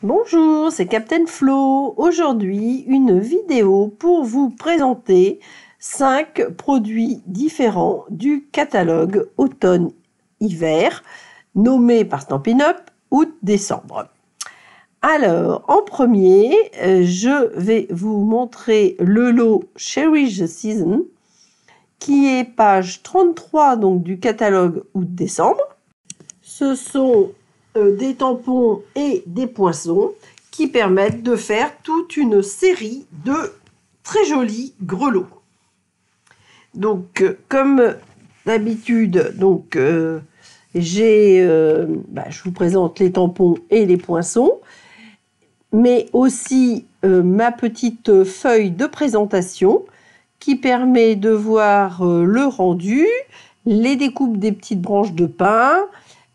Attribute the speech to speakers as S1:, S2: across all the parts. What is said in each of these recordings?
S1: Bonjour, c'est Captain Flo. Aujourd'hui, une vidéo pour vous présenter 5 produits différents du catalogue automne-hiver nommé par Stampin' Up août-décembre. Alors, en premier, je vais vous montrer le lot Cherish the Season qui est page 33 donc, du catalogue août-décembre. Ce sont des tampons et des poinçons qui permettent de faire toute une série de très jolis grelots. Donc, comme d'habitude, je vous présente les tampons et les poinçons, mais aussi ma petite feuille de présentation qui permet de voir le rendu, les découpes des petites branches de pin,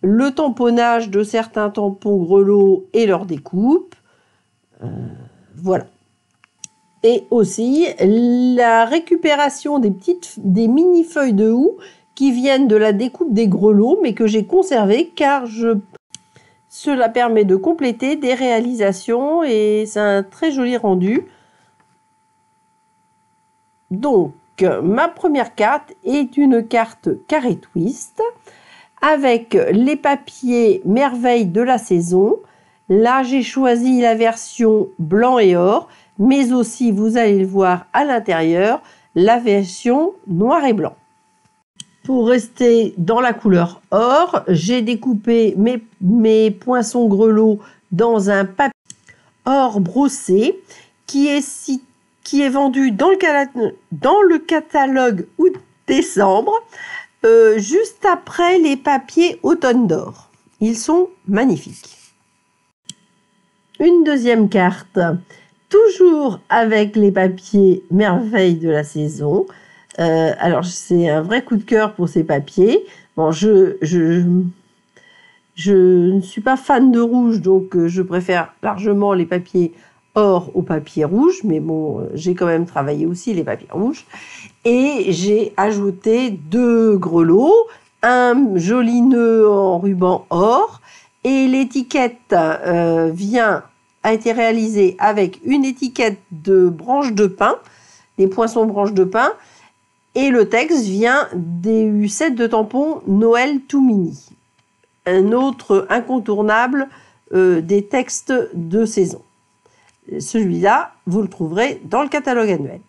S1: le tamponnage de certains tampons grelots et leur découpe. Voilà. Et aussi la récupération des mini feuilles de houx qui viennent de la découpe des grelots, mais que j'ai conservé car cela permet de compléter des réalisations et c'est un très joli rendu. Donc, ma première carte est une carte carré twist avec les papiers merveilles de la saison. Là, j'ai choisi la version blanc et or, mais aussi, vous allez le voir à l'intérieur, la version noir et blanc. Pour rester dans la couleur or, j'ai découpé mes poinçons grelots dans un papier or brossé qui est vendu dans le catalogue août-décembre. Juste après les papiers automne d'or. Ils sont magnifiques. Une deuxième carte, toujours avec les papiers merveilles de la saison. Alors, c'est un vrai coup de cœur pour ces papiers. Bon, je ne suis pas fan de rouge, donc je préfère largement les papiers or au papier rouge, mais bon, j'ai quand même travaillé aussi les papiers rouges. Et j'ai ajouté 2 grelots, un joli nœud en ruban or, et l'étiquette a été réalisée avec une étiquette de branches de pin, des poinçons branches de pin, et le texte vient des sets de tampons Noël tout mini. Un autre incontournable des textes de saison. Celui-là, vous le trouverez dans le catalogue annuel.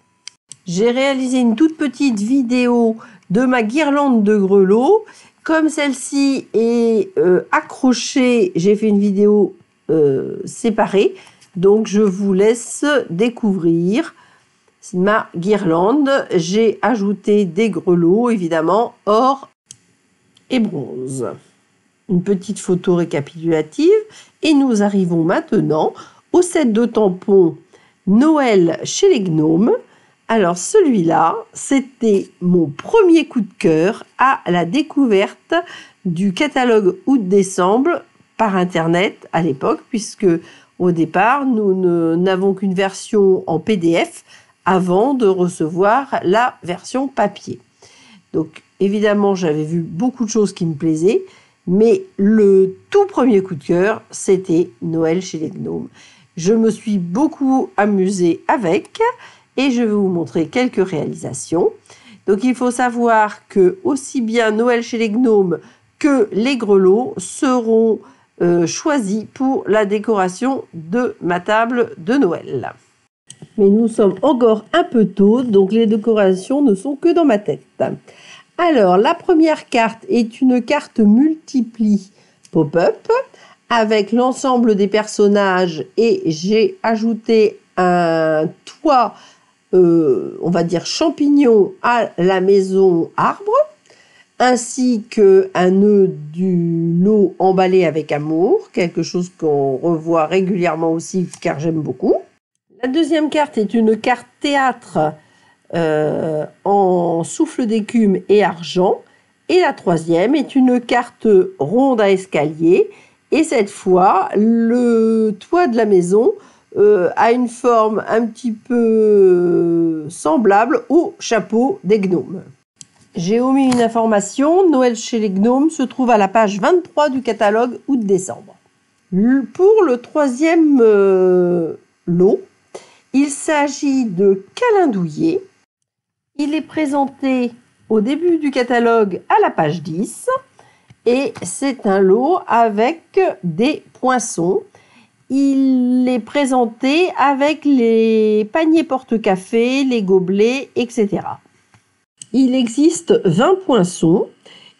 S1: J'ai réalisé une toute petite vidéo de ma guirlande de grelots. Comme celle-ci est accrochée, j'ai fait une vidéo séparée. Donc, je vous laisse découvrir ma guirlande. J'ai ajouté des grelots, évidemment, or et bronze. Une petite photo récapitulative. Et nous arrivons maintenant au set de tampons Noël chez les gnomes. Alors celui-là, c'était mon premier coup de cœur à la découverte du catalogue août-décembre par internet à l'époque, puisque au départ, nous n'avons qu'une version en PDF avant de recevoir la version papier. Donc évidemment, j'avais vu beaucoup de choses qui me plaisaient, mais le tout premier coup de cœur, c'était Noël chez les gnomes. Je me suis beaucoup amusée avec et je vais vous montrer quelques réalisations. Donc il faut savoir que aussi bien Noël chez les gnomes que les grelots seront choisis pour la décoration de ma table de Noël. Mais nous sommes encore un peu tôt, donc les décorations ne sont que dans ma tête. Alors, la première carte est une carte multiplie pop-up avec l'ensemble des personnages et j'ai ajouté un toit, on va dire champignon à la maison arbre, ainsi qu'un nœud du lot emballé avec amour, quelque chose qu'on revoit régulièrement aussi car j'aime beaucoup. La deuxième carte est une carte théâtre en souffle d'écume et argent. Et la troisième est une carte ronde à escalier. Et cette fois, le toit de la maison a une forme un petit peu semblable au chapeau des gnomes. J'ai omis une information, Noël chez les gnomes se trouve à la page 23 du catalogue août-décembre. Pour le troisième lot, il s'agit de calendouiller. Il est présenté au début du catalogue à la page 10 et c'est un lot avec des poinçons. Il est présenté avec les paniers porte-café, les gobelets, etc. Il existe 20 poinçons.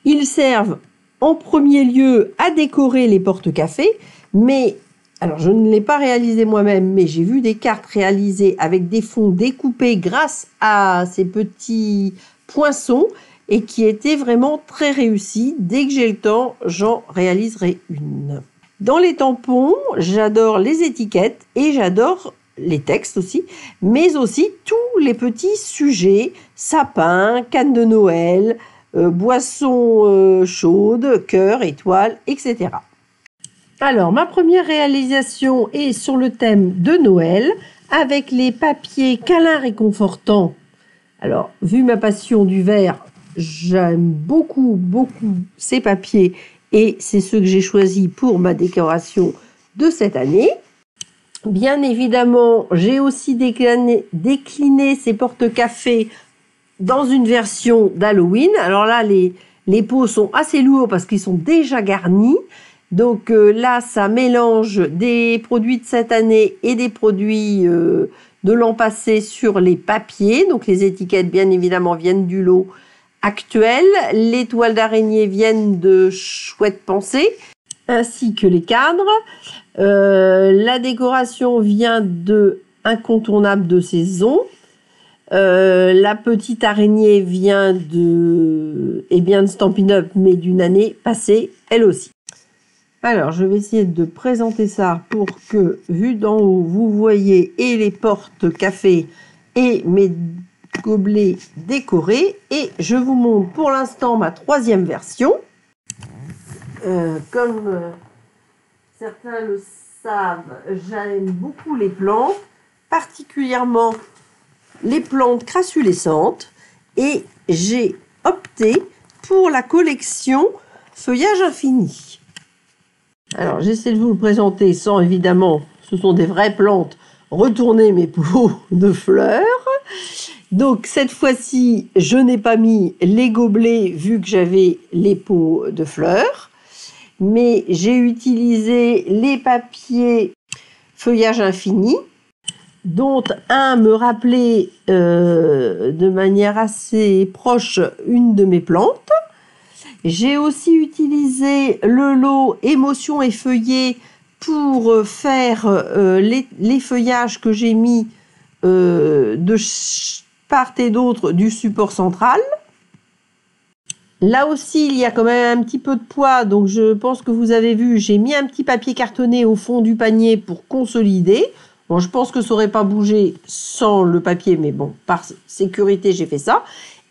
S1: Ils servent en premier lieu à décorer les porte-café, mais alors je ne l'ai pas réalisé moi-même, mais j'ai vu des cartes réalisées avec des fonds découpés grâce à ces petits poinçons et qui étaient vraiment très réussis. Dès que j'ai le temps, j'en réaliserai une. Dans les tampons, j'adore les étiquettes et j'adore les textes aussi, mais aussi tous les petits sujets, sapins, cannes de Noël, boissons chaudes, cœurs, étoiles, etc. Alors, ma première réalisation est sur le thème de Noël, avec les papiers câlins réconfortants. Alors, vu ma passion du verre, j'aime beaucoup ces papiers et c'est ceux que j'ai choisis pour ma décoration de cette année. Bien évidemment, j'ai aussi décliné ces porte-cafés dans une version d'Halloween. Alors là, les pots sont assez lourds parce qu'ils sont déjà garnis. Donc là, ça mélange des produits de cette année et des produits de l'an passé sur les papiers. Donc les étiquettes, bien évidemment, viennent du lot actuel. Les toiles d'araignée viennent de Chouette Pensée, ainsi que les cadres. La décoration vient de Incontournable de saison. La petite araignée vient de Stampin' Up, mais d'une année passée, elle aussi. Alors, je vais essayer de présenter ça pour que, vu d'en haut, vous voyez et les porte-café et mes gobelets décorés. Et je vous montre pour l'instant ma troisième version. Comme certains le savent, j'aime beaucoup les plantes, particulièrement les plantes crassulescentes. Et j'ai opté pour la collection Feuillage infini. Alors, j'essaie de vous le présenter sans, évidemment, ce sont des vraies plantes, retourner mes pots de fleurs. Donc, cette fois-ci, je n'ai pas mis les gobelets vu que j'avais les pots de fleurs, mais j'ai utilisé les papiers Feuillage infini, dont un me rappelait de manière assez proche une de mes plantes. J'ai aussi utilisé le lot Émotions effeuillées pour faire les feuillages que j'ai mis de part et d'autre du support central. Là aussi, il y a quand même un petit peu de poids, donc je pense que vous avez vu, j'ai mis un petit papier cartonné au fond du panier pour consolider. Bon, je pense que ça n'aurait pas bougé sans le papier, mais bon, par sécurité, j'ai fait ça.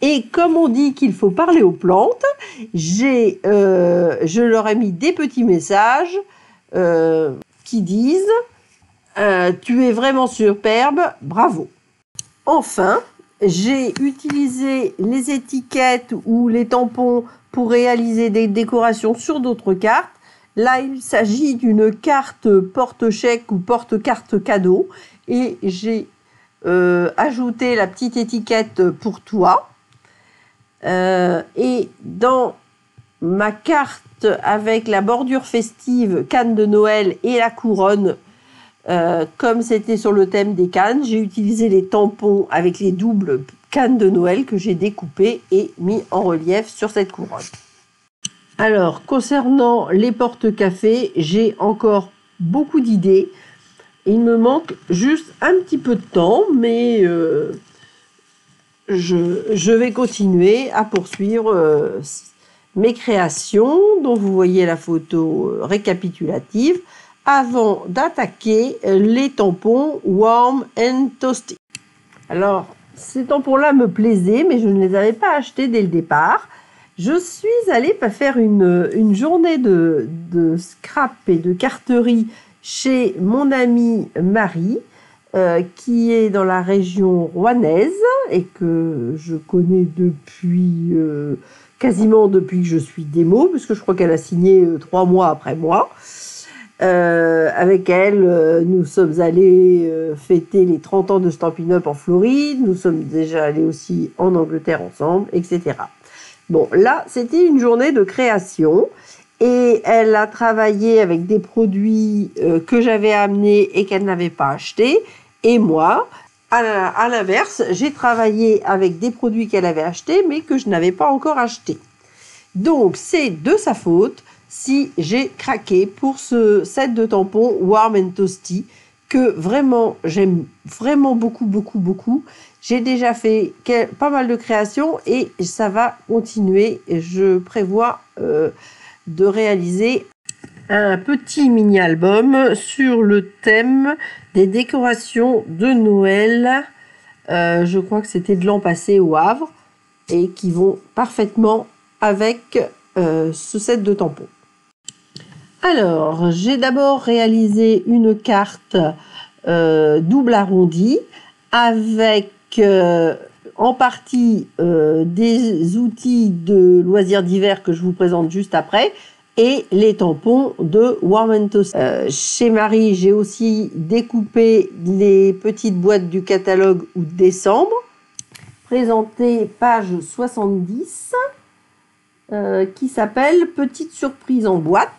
S1: Et comme on dit qu'il faut parler aux plantes, je leur ai mis des petits messages qui disent tu es vraiment superbe, bravo. Enfin, j'ai utilisé les étiquettes ou les tampons pour réaliser des décorations sur d'autres cartes. Là, il s'agit d'une carte porte-chèque ou porte-carte cadeau. Et j'ai ajouté la petite étiquette pour toi. Et dans ma carte avec la bordure festive, canne de Noël et la couronne, comme c'était sur le thème des cannes, j'ai utilisé les tampons avec les doubles cannes de Noël que j'ai découpées et mis en relief sur cette couronne. Alors, concernant les porte-café, j'ai encore beaucoup d'idées. Il me manque juste un petit peu de temps, mais je vais continuer à poursuivre mes créations, dont vous voyez la photo récapitulative, avant d'attaquer les tampons Warm and Toasty. Alors, ces tampons-là me plaisaient, mais je ne les avais pas achetés dès le départ. Je suis allée faire une journée de scrap et de carterie chez mon amie Marie, qui est dans la région rouennaise et que je connais depuis quasiment depuis que je suis démo, puisque je crois qu'elle a signé 3 mois après moi. avec elle, nous sommes allés fêter les 30 ans de Stampin' Up en Floride. Nous sommes déjà allés aussi en Angleterre ensemble, etc. Bon, là, c'était une journée de création. Et elle a travaillé avec des produits que j'avais amenés et qu'elle n'avait pas achetés. Et moi, à l'inverse, j'ai travaillé avec des produits qu'elle avait achetés mais que je n'avais pas encore achetés. Donc, c'est de sa faute si j'ai craqué pour ce set de tampons Warm and Toasty que vraiment, j'aime vraiment beaucoup, beaucoup, beaucoup. J'ai déjà fait pas mal de créations et ça va continuer. Je prévois de réaliser un petit mini-album sur le thème des décorations de Noël. Je crois que c'était de l'an passé au Havre et qui vont parfaitement avec ce set de tampons. Alors, j'ai d'abord réalisé une carte double arrondi avec en partie des outils de loisirs d'hiver que je vous présente juste après et les tampons de Warm and Toasty. Chez Marie, j'ai aussi découpé les petites boîtes du catalogue août décembre, présentées page 70, qui s'appelle Petite surprise en boîte.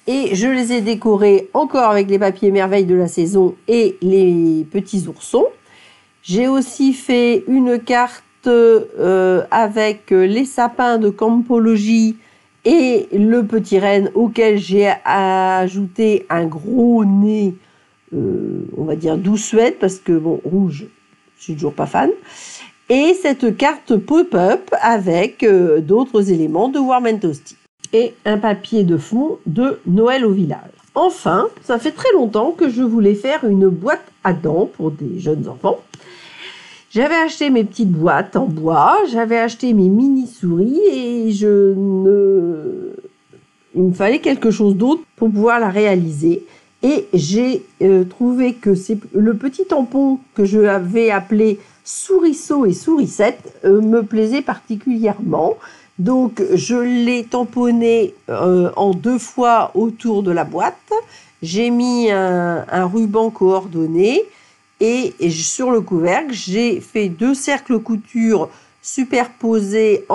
S1: Et je les ai décorées encore avec les papiers merveilles de la saison et les petits oursons. J'ai aussi fait une carte avec les sapins de Campologie et le petit renne auquel j'ai ajouté un gros nez, on va dire douce-suède parce que bon, rouge, je suis toujours pas fan. Et cette carte pop-up avec d'autres éléments de Warm and Toasty. Et un papier de fond de Noël au village. Enfin, ça fait très longtemps que je voulais faire une boîte à dents pour des jeunes enfants. J'avais acheté mes petites boîtes en bois, j'avais acheté mes mini-souris et il me fallait quelque chose d'autre pour pouvoir la réaliser. Et j'ai trouvé que le petit tampon que je avais appelé Souriceau et Sourisette me plaisait particulièrement. Donc, je l'ai tamponné en 2 fois autour de la boîte. J'ai mis un ruban coordonné et sur le couvercle, j'ai fait 2 cercles couture superposés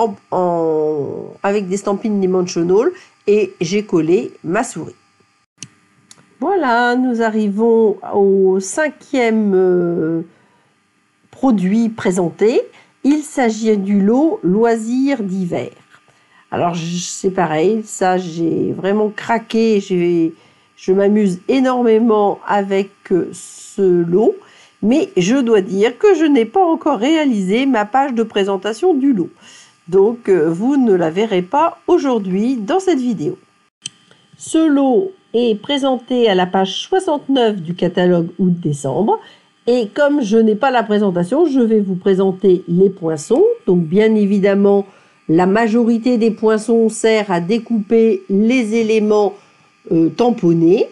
S1: avec des stampines Dimensional et j'ai collé ma souris. Voilà, nous arrivons au 5e produit présenté. Il s'agit du lot loisirs d'hiver. Alors c'est pareil, ça j'ai vraiment craqué, je m'amuse énormément avec ce lot, mais je dois dire que je n'ai pas encore réalisé ma page de présentation du lot. Donc vous ne la verrez pas aujourd'hui dans cette vidéo. Ce lot est présenté à la page 69 du catalogue août-décembre. Et comme je n'ai pas la présentation, je vais vous présenter les poinçons. Donc bien évidemment, la majorité des poinçons sert à découper les éléments tamponnés.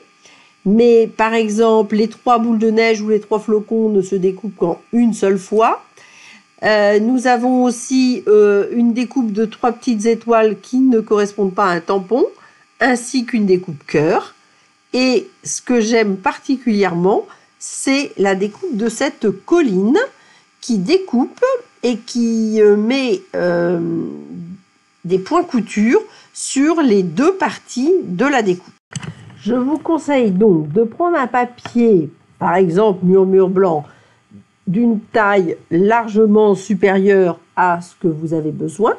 S1: Mais par exemple, les 3 boules de neige ou les 3 flocons ne se découpent qu'en une seule fois. Nous avons aussi une découpe de 3 petites étoiles qui ne correspondent pas à un tampon, ainsi qu'une découpe cœur. Et ce que j'aime particulièrement, c'est la découpe de cette colline qui découpe et qui met des points couture sur les 2 parties de la découpe. Je vous conseille donc de prendre un papier, par exemple Murmure Blanc, d'une taille largement supérieure à ce que vous avez besoin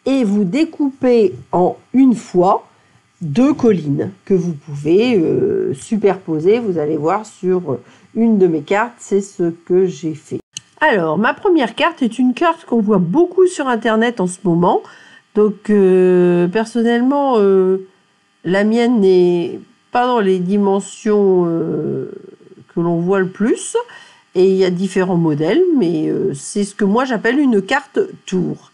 S1: et vous découpez en une fois 2 collines que vous pouvez superposer. Vous allez voir sur une de mes cartes, c'est ce que j'ai fait. Alors, ma première carte est une carte qu'on voit beaucoup sur Internet en ce moment. Donc, personnellement, la mienne n'est pas dans les dimensions que l'on voit le plus. Et il y a différents modèles, mais c'est ce que moi j'appelle une carte tour.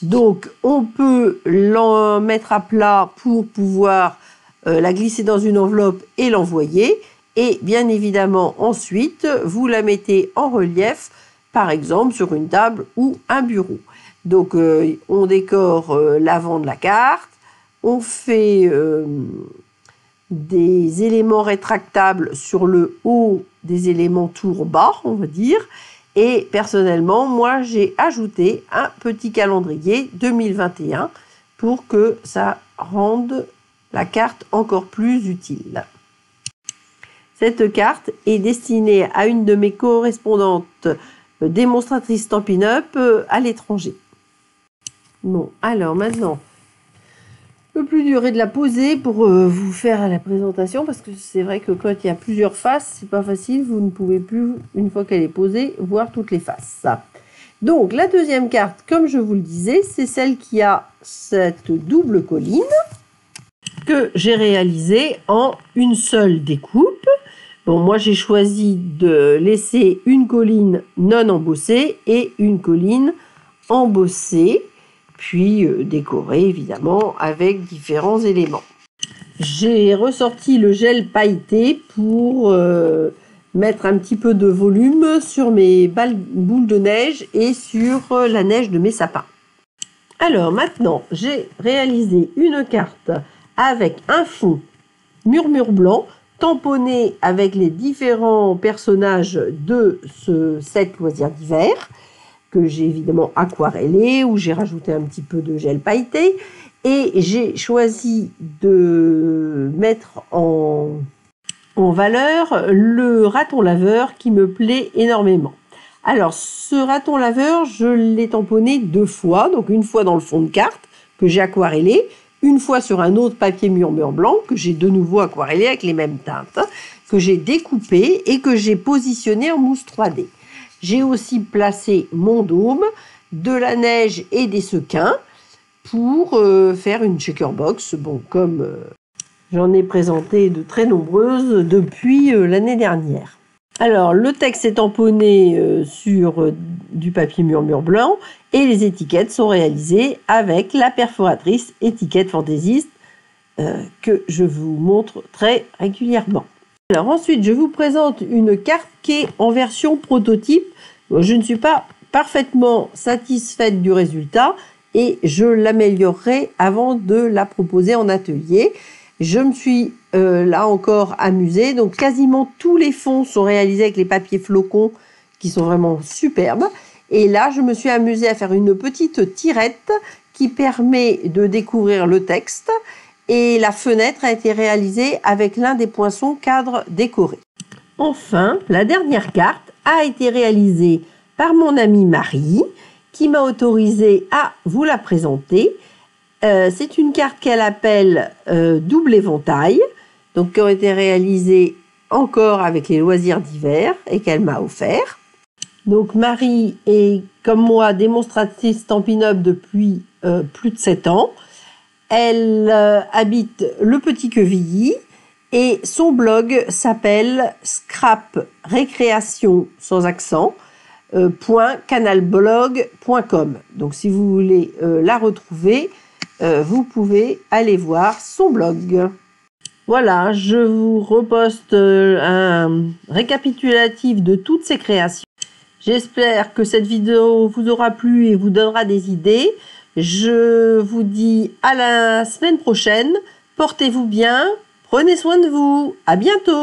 S1: Donc, on peut l'en mettre à plat pour pouvoir la glisser dans une enveloppe et l'envoyer. Et bien évidemment, ensuite, vous la mettez en relief, par exemple sur une table ou un bureau. Donc, on décore l'avant de la carte, on fait des éléments rétractables sur le haut des éléments tour bas, on va dire. Et personnellement, moi, j'ai ajouté un petit calendrier 2021 pour que ça rende la carte encore plus utile. Cette carte est destinée à une de mes correspondantes démonstratrices Stampin' Up à l'étranger. Bon, alors maintenant, le plus dur est de la poser pour vous faire la présentation, parce que c'est vrai que quand il y a plusieurs faces, c'est pas facile, vous ne pouvez plus, une fois qu'elle est posée, voir toutes les faces. Donc la deuxième carte, comme je vous le disais, c'est celle qui a cette double colline que j'ai réalisée en une seule découpe. Bon, moi j'ai choisi de laisser une colline non embossée et une colline embossée, puis décorée évidemment avec différents éléments. J'ai ressorti le gel pailleté pour mettre un petit peu de volume sur mes boules de neige et sur la neige de mes sapins. Alors maintenant, j'ai réalisé une carte avec un fond murmure blanc tamponné avec les différents personnages de ce set loisirs d'hiver, que j'ai évidemment aquarellé, où j'ai rajouté un petit peu de gel pailleté, et j'ai choisi de mettre en valeur le raton laveur qui me plaît énormément. Alors ce raton laveur, je l'ai tamponné 2 fois, donc une fois dans le fond de carte que j'ai aquarellé, une fois sur un autre papier murmure blanc que j'ai de nouveau aquarellé avec les mêmes teintes, que j'ai découpé et que j'ai positionné en mousse 3D. J'ai aussi placé mon dôme, de la neige et des sequins pour faire une checkerbox, bon, comme j'en ai présenté de très nombreuses depuis l'année dernière. Alors, le texte est tamponné sur du papier murmure blanc et les étiquettes sont réalisées avec la perforatrice étiquette fantaisiste que je vous montre très régulièrement. Alors ensuite, je vous présente une carte qui est en version prototype. Je ne suis pas parfaitement satisfaite du résultat et je l'améliorerai avant de la proposer en atelier. Je me suis là encore amusée. Donc quasiment tous les fonds sont réalisés avec les papiers flocons qui sont vraiment superbes. Et là, je me suis amusée à faire une petite tirette qui permet de découvrir le texte. Et la fenêtre a été réalisée avec l'un des poinçons cadres décorés. Enfin, la dernière carte a été réalisée par mon amie Marie, qui m'a autorisée à vous la présenter. C'est une carte qu'elle appelle double éventail, donc qui a été réalisée encore avec les loisirs d'hiver et qu'elle m'a offert. Donc Marie est, comme moi, démonstratrice Stampin' Up depuis plus de 7 ans. Elle habite le Petit Quevilly et son blog s'appelle Scrap Récréation sans accent .canalblog.com. Donc si vous voulez la retrouver, vous pouvez aller voir son blog. Voilà, je vous reposte un récapitulatif de toutes ces créations. J'espère que cette vidéo vous aura plu et vous donnera des idées. Je vous dis à la semaine prochaine. Portez-vous bien, prenez soin de vous. À bientôt.